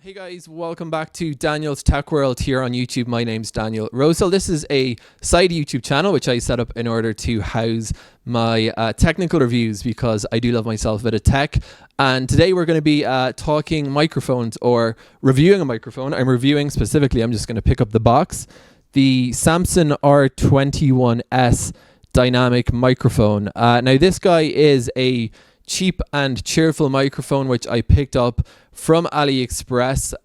Hey guys, welcome back to Daniel's Tech World here on YouTube. My name's Daniel Rosal. This is a side YouTube channel which I set up in order to house my technical reviews because I do love myself a bit of tech. And today we're going to be talking microphones or reviewing a microphone. I'm reviewing specifically, I'm just going to pick up the box, the Samson R21S dynamic microphone. Now this guy is a cheap and cheerful microphone which I picked up from Aliexpress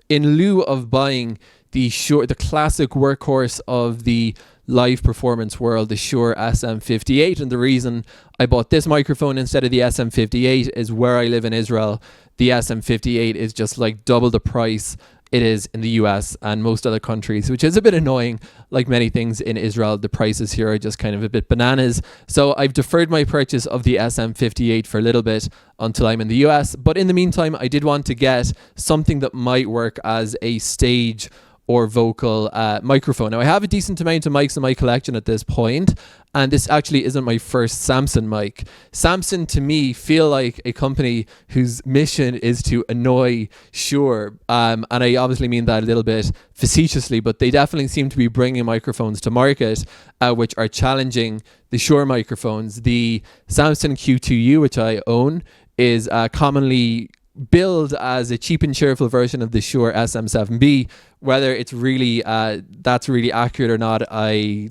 in lieu of buying the classic workhorse of the live performance world, the Shure SM58. And the reason I bought this microphone instead of the SM58 is where I live in Israel, the SM58 is just like double the price it is in the US and most other countries, which is a bit annoying. Like many things in Israel, the prices here are just kind of a bit bananas. So I've deferred my purchase of the SM58 for a little bit until I'm in the US. But in the meantime, I did want to get something that might work as a stage or vocal microphone. Now I have a decent amount of mics in my collection at this point, and this actually isn't my first Samson mic. Samson to me feel like a company whose mission is to annoy Shure, and I obviously mean that a little bit facetiously, but they definitely seem to be bringing microphones to market which are challenging the Shure microphones. The Samson Q2U, which I own, is commonly billed as a cheap and cheerful version of the Shure SM7B. Whether it's really that's really accurate or not, I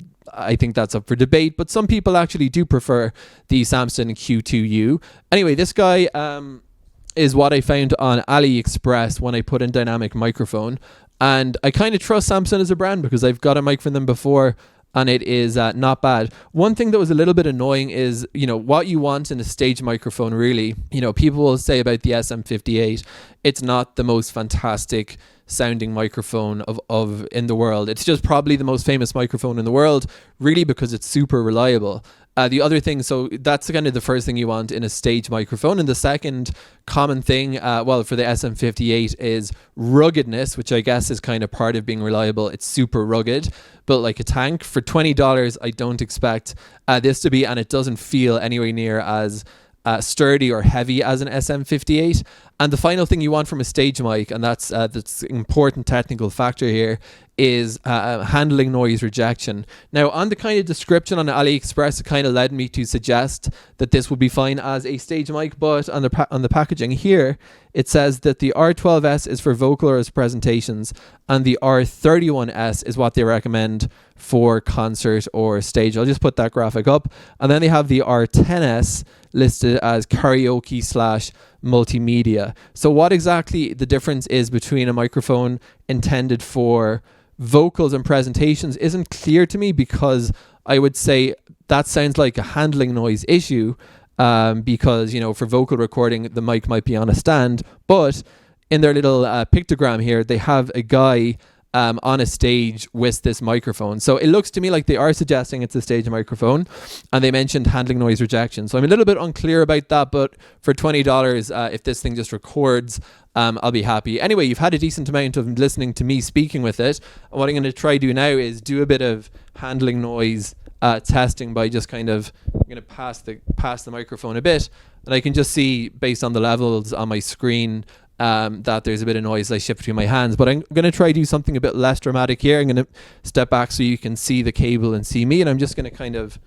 think that's up for debate, but some people actually do prefer the Samson Q2U. Anyway, this guy is what I found on Aliexpress when I put in dynamic microphone, and I kind of trust Samson as a brand because I've got a mic from them before and it is not bad. One thing that was a little bit annoying is, what you want in a stage microphone, really. People will say about the SM58, it's not the most fantastic sounding microphone of in the world. It's just probably the most famous microphone in the world, really, because it's super reliable. The other thing, so that's kind of the first thing you want in a stage microphone. And the second common thing, for the SM58 is ruggedness, which I guess is kind of part of being reliable. It's super rugged, built like a tank. For $20, I don't expect this to be, and it doesn't feel anywhere near as sturdy or heavy as an SM58. And the final thing you want from a stage mic, and that's an important technical factor here, is handling noise rejection. Now, on the kind of description on AliExpress, it kind of led me to suggest that this would be fine as a stage mic, but on the packaging here, it says that the R12S is for vocal or as presentations, and the R31S is what they recommend for concert or stage. I'll just put that graphic up. And then they have the R10S listed as karaoke / multimedia. So what exactly the difference is between a microphone intended for vocals and presentations isn't clear to me, because I would say that sounds like a handling noise issue, because for vocal recording the mic might be on a stand, but in their little pictogram here they have a guy on a stage with this microphone. So it looks to me like they are suggesting it's a stage microphone, and they mentioned handling noise rejection. So I'm a little bit unclear about that, but for $20, if this thing just records, I'll be happy. Anyway, you've had a decent amount of listening to me speaking with it. And what I'm going to try do now is do a bit of handling noise testing by just I'm going to pass the microphone a bit, and I can just see based on the levels on my screen that there's a bit of noise I shift between my hands. But I'm going to try do something a bit less dramatic here. I'm going to step back so you can see the cable and see me, and I'm just going to kind of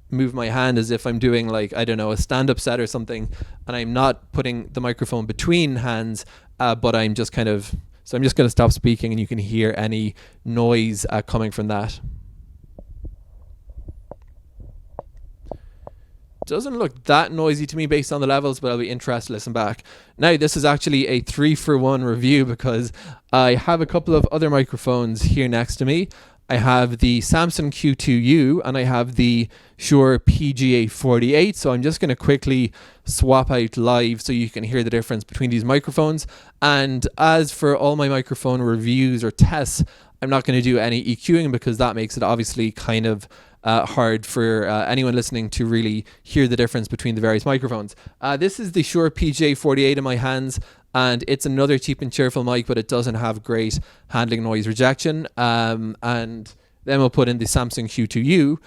move my hand as if I'm doing a stand-up set or something, and I'm not putting the microphone between hands, but I'm just going to stop speaking and you can hear any noise coming from that. Doesn't look that noisy to me based on the levels, but I'll be interested to listen back. Now, this is actually a 3-for-1 review because I have a couple of other microphones here next to me. I have the Samson Q2U and I have the Shure PGA-48. So I'm just going to quickly swap out live so you can hear the difference between these microphones. And as for all my microphone reviews or tests, I'm not going to do any EQing because that makes it obviously kind of hard for anyone listening to really hear the difference between the various microphones. This is the Shure PGA-48 in my hands, and it's another cheap and cheerful mic, but it doesn't have great handling noise rejection. And then we'll put in the Samson Q2U,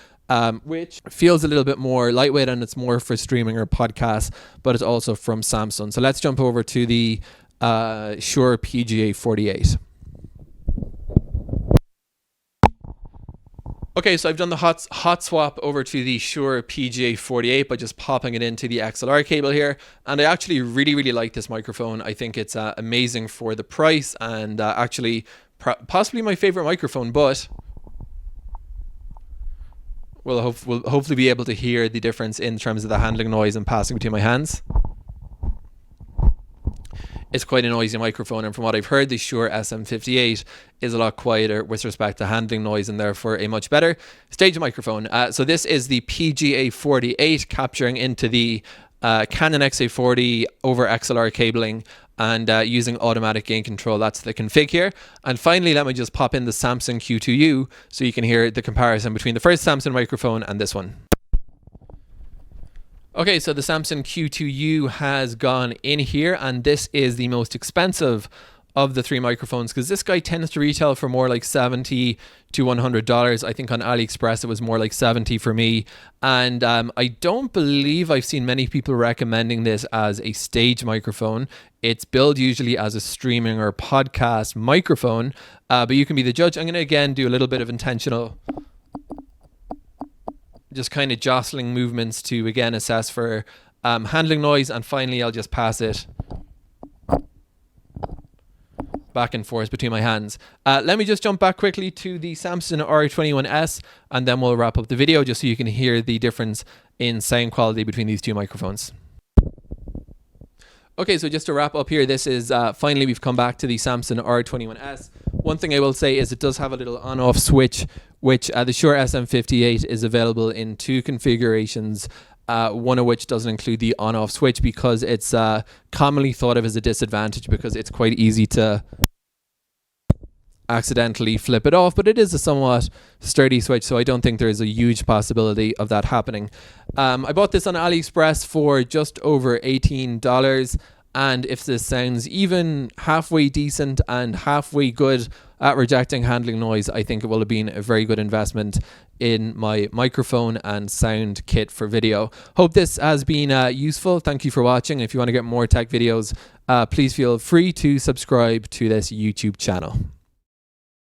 which feels a little bit more lightweight, and it's more for streaming or podcasts, but it's also from Samsung. So let's jump over to the Shure PGA-48. Okay, so I've done the hot swap over to the Shure PGA-48 by just popping it into the XLR cable here, and I actually really like this microphone. I think it's amazing for the price, and actually possibly my favorite microphone, but we'll hopefully be able to hear the difference in terms of the handling noise and passing between my hands. It's quite a noisy microphone, and from what I've heard, the Shure SM58 is a lot quieter with respect to handling noise, and therefore a much better stage microphone. So this is the PGA-48 capturing into the Canon XA40 over XLR cabling and using automatic gain control. That's the config here. And finally, let me just pop in the Samson Q2U so you can hear the comparison between the first Samson microphone and this one. Okay, so the Samson Q2U has gone in here, and this is the most expensive of the three microphones, because this guy tends to retail for more like $70 to $100. I think on Aliexpress it was more like $70 for me, and I don't believe I've seen many people recommending this as a stage microphone. It's billed usually as a streaming or podcast microphone, but you can be the judge. I'm going to again do a little bit of intentional just kind of jostling movements to again assess for handling noise, and finally I'll just pass it back and forth between my hands. Let me just jump back quickly to the Samson R21S, and then we'll wrap up the video just so you can hear the difference in sound quality between these two microphones. Okay, so just to wrap up here, this is finally we've come back to the Samson R21S. One thing I will say is it does have a little on-off switch, which the Shure SM58 is available in two configurations, one of which doesn't include the on-off switch because it's commonly thought of as a disadvantage because it's quite easy to accidentally flip it off, but it is a somewhat sturdy switch, so I don't think there is a huge possibility of that happening. I bought this on Aliexpress for just over $18, and if this sounds even halfway decent and halfway good at rejecting handling noise, I think it will have been a very good investment in my microphone and sound kit for video. Hope this has been useful. Thank you for watching. If you want to get more tech videos, please feel free to subscribe to this YouTube channel.